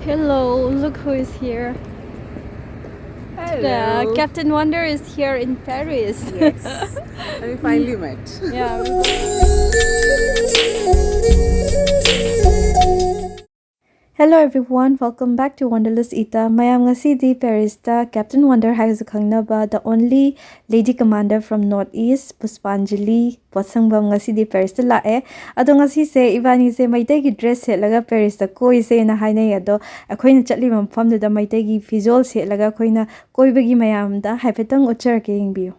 Hello, look who is here. Hello. Captain Wonder is here in Paris. Yes. And we finally met. Yeah. Hello everyone, welcome back to Wonderless Ita. Mayam ngasi Paris ta Captain Wonder has khangnaba the only lady commander from Northeast Pushpanjali Potsangbam ngasi Paris ta lae. Ado ngasi se ibani se Meitei gi dress se laga Paris ta koi se na hainai ado akhoina chatli mafam da Meitei gi Fijol se laga khoina koibagi mayam da haifetang uchar ke yingbiu.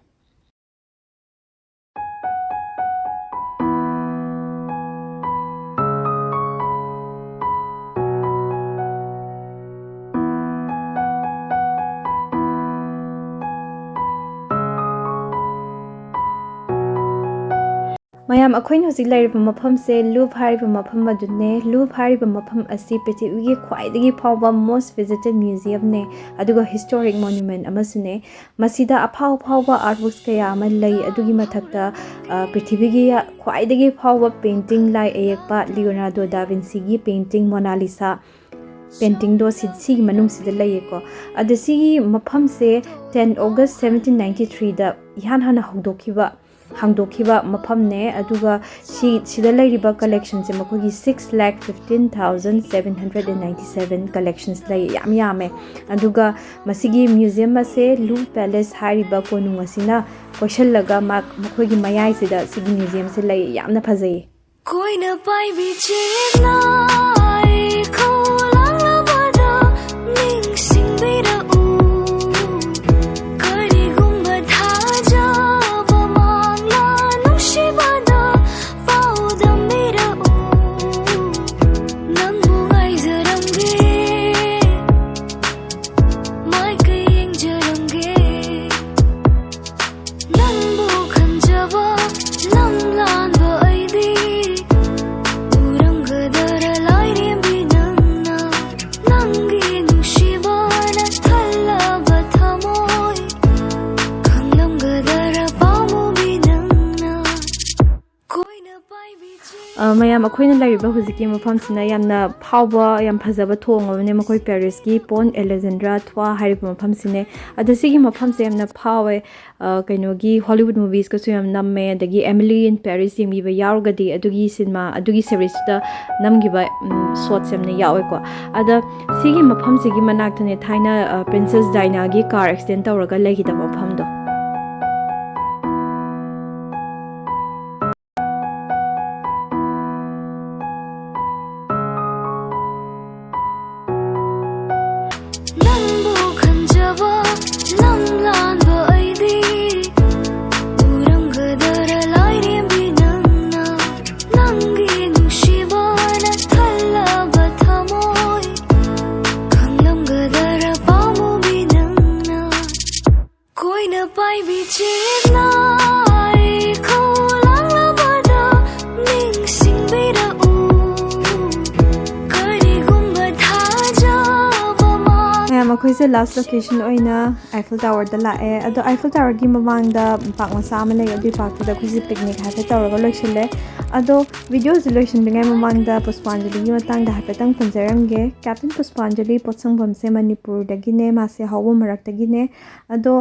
Mayam akoin hosik lairiba mafam se Louvre hariba mafam adune. Louvre hariba mafam asi prithivigi khwaidagi phawba most visited museum ne aduga historic monument amasune masida aphau phawba artworks kaya ama lei adugi mathakta prithivigi khwaidagi phawba painting lai ayekpa Leonardo da Vinci gi painting Mona Lisa painting do si manung sida layeko adasi mafam se 10 August 1793 da hana hangdokhiba mafam ne aduga sida lairiba collections se makogi 6,15,797 collections lay yame aduga masigi museum ase Louvre Palace hariba konung asina koshal laga makogi mayai sida sigi museum se lay yamna phajai koi na pai bi chena mayam akoina lairiba huziki mafam sina yamna phawba yam phajaba thongabane makoi Paris gi Pont Alexandra thwa hariba mafam sine adasigi mafam se yamna phawe kaino gi Hollywood movies ka su yam namme adagi Emily in Paris yemiba yarugadi adugi cinema adugi series da namgiba shots yamna yawe ko ada sigi mafam sigi manaktane thaina Princess Diana gi car accident tawraga legida mafam do akoise last location oina Eiffel Tower da lae ado Eiffel Tower gi mamang da pak masa ma lei adi pak da khisi picnic ha tower ga loisile ado videos loisin bingai mamang da Pushpanjali gi matang da hapetang panjaram ge Captain Pushpanjali Potsangbam se Manipur da gi ne ma se hawo marak da gi ne ado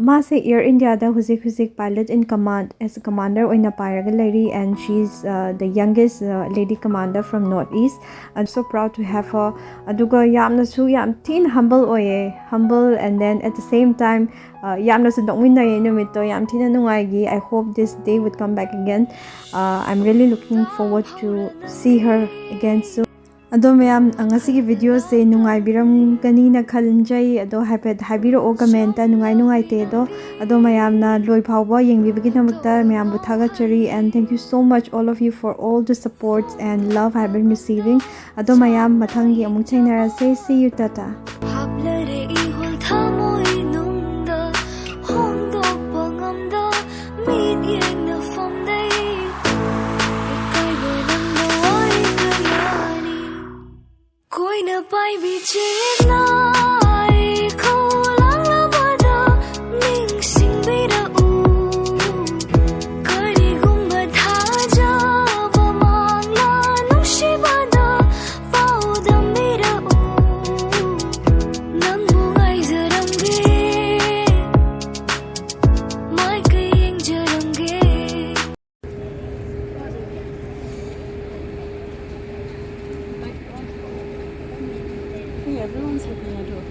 ma se Air India da huzik pilot in command as a commander oina pairaga lairi and she's the youngest lady commander from Northeast. I'm so proud to have her aduga yamna su yam tin humble and then at the same time yamna su dongminna ye numito yam tina nungai gi. I hope this day would come back again. I'm really looking forward to see her again soon. Ado mayam angasigi video se nungai biram kani na khalinjai ado haipet habiro o comment ta nungai te ado mayam na loi phawba yengbi bagi namakta mayam bu thaga chari and thank you so much all of you for all the support and love I've been receiving. Ado mayam mathangi amuk chainara say see you tata. Pai bi chena ko lang la bada ning sing bida u kari gumba tha ja ba mang la nung shi bada pau dam bida u everyone's looking at her.